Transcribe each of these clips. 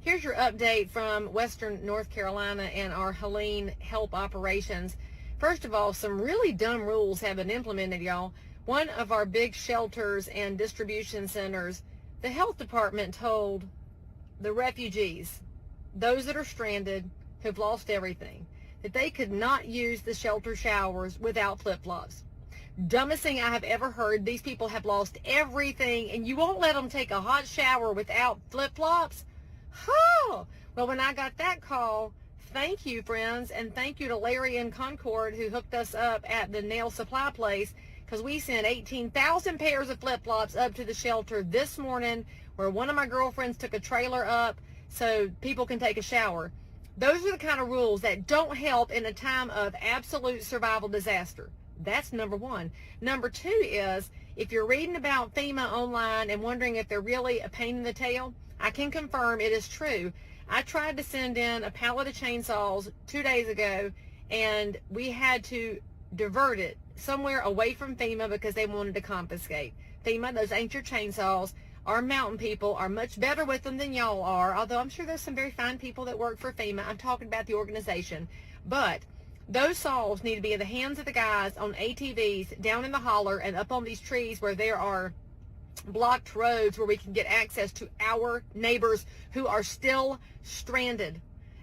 Here's your update from Western North Carolina and our Helene help operations. First of all, some really dumb rules have been implemented, y'all. One of our big shelters and distribution centers, the health department told the refugees, those that are stranded, who've lost everything, that they could not use the shelter showers without flip-flops. Dumbest thing I have ever heard. These people have lost everything, and you won't let them take a hot shower without flip-flops? Oh, well, when I got that call, thank you, friends, and thank you to Larry and Concord who hooked us up at the nail supply place, because we sent 18,000 pairs of flip-flops up to the shelter this morning, where one of my girlfriends took a trailer up so people can take a shower. Those are the kind of rules that don't help in a time of absolute survival disaster. That's number one. Number two is, if you're reading about FEMA online and wondering if they're really a pain in the tail, I can confirm it is true. I tried to send in a pallet of chainsaws 2 days ago, and we had to divert it somewhere away from FEMA because they wanted to confiscate. FEMA, those ain't your chainsaws. Our mountain people are much better with them than y'all are, although I'm sure there's some very fine people that work for FEMA. I'm talking about the organization. But those saws need to be in the hands of the guys on ATVs down in the holler and up on these trees where there are blocked roads where we can get access to our neighbors who are still stranded.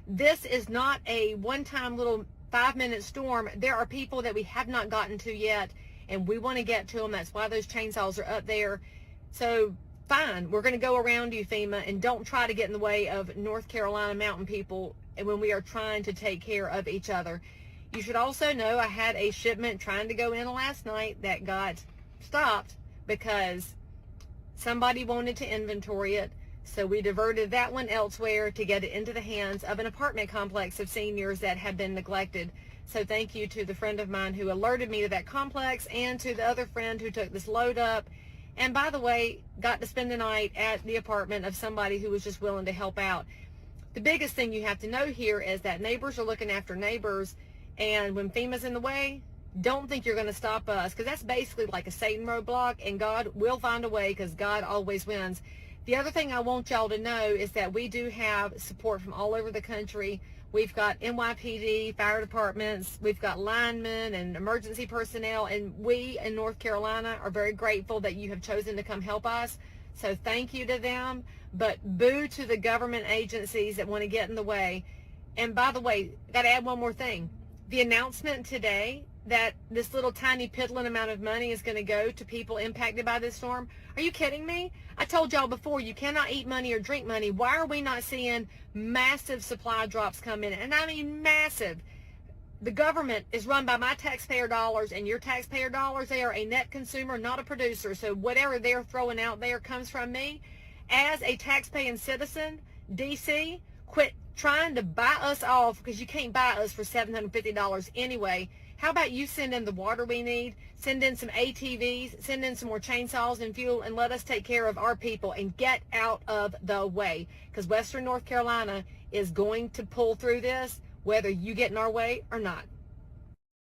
This is not a one-time little 5-minute storm. There are people that we have not gotten to yet, and we want to get to them. That's why those chainsaws are up there. So fine, we're going to go around you, FEMA, and don't try to get in the way of North Carolina mountain people when we are trying to take care of each other. You should also know I had a shipment trying to go in last night that got stopped because somebody wanted to inventory it. So we diverted that one elsewhere to get it into the hands of an apartment complex of seniors that have been neglected. So thank you to the friend of mine who alerted me to that complex, and to the other friend who took this load up. And by the way, got to spend the night at the apartment of somebody who was just willing to help out. The biggest thing you have to know here is that neighbors are looking after neighbors, and when FEMA's in the way, don't think you're going to stop us, because that's basically like a Satan roadblock, and God will find a way, because God always wins. The other thing I want y'all to know is that we do have support from all over the country. We've got NYPD, fire departments, we've got linemen and emergency personnel, and we in North Carolina are very grateful that you have chosen to come help us. So thank you to them, but boo to the government agencies that want to get in the way. And by the way, got to add one more thing. The announcement today that this little tiny piddling amount of money is going to go to people impacted by this storm. Are you kidding me? I told y'all before, you cannot eat money or drink money. Why are we not seeing massive supply drops come in? And I mean massive. The government is run by my taxpayer dollars and your taxpayer dollars. They are a net consumer, not a producer. So whatever they're throwing out there comes from me. As a taxpaying citizen, DC, quit trying to buy us off, because you can't buy us for $750 anyway. How about you send in the water we need, send in some ATVs, send in some more chainsaws and fuel, and let us take care of our people and get out of the way, because Western North Carolina is going to pull through this, whether you get in our way or not.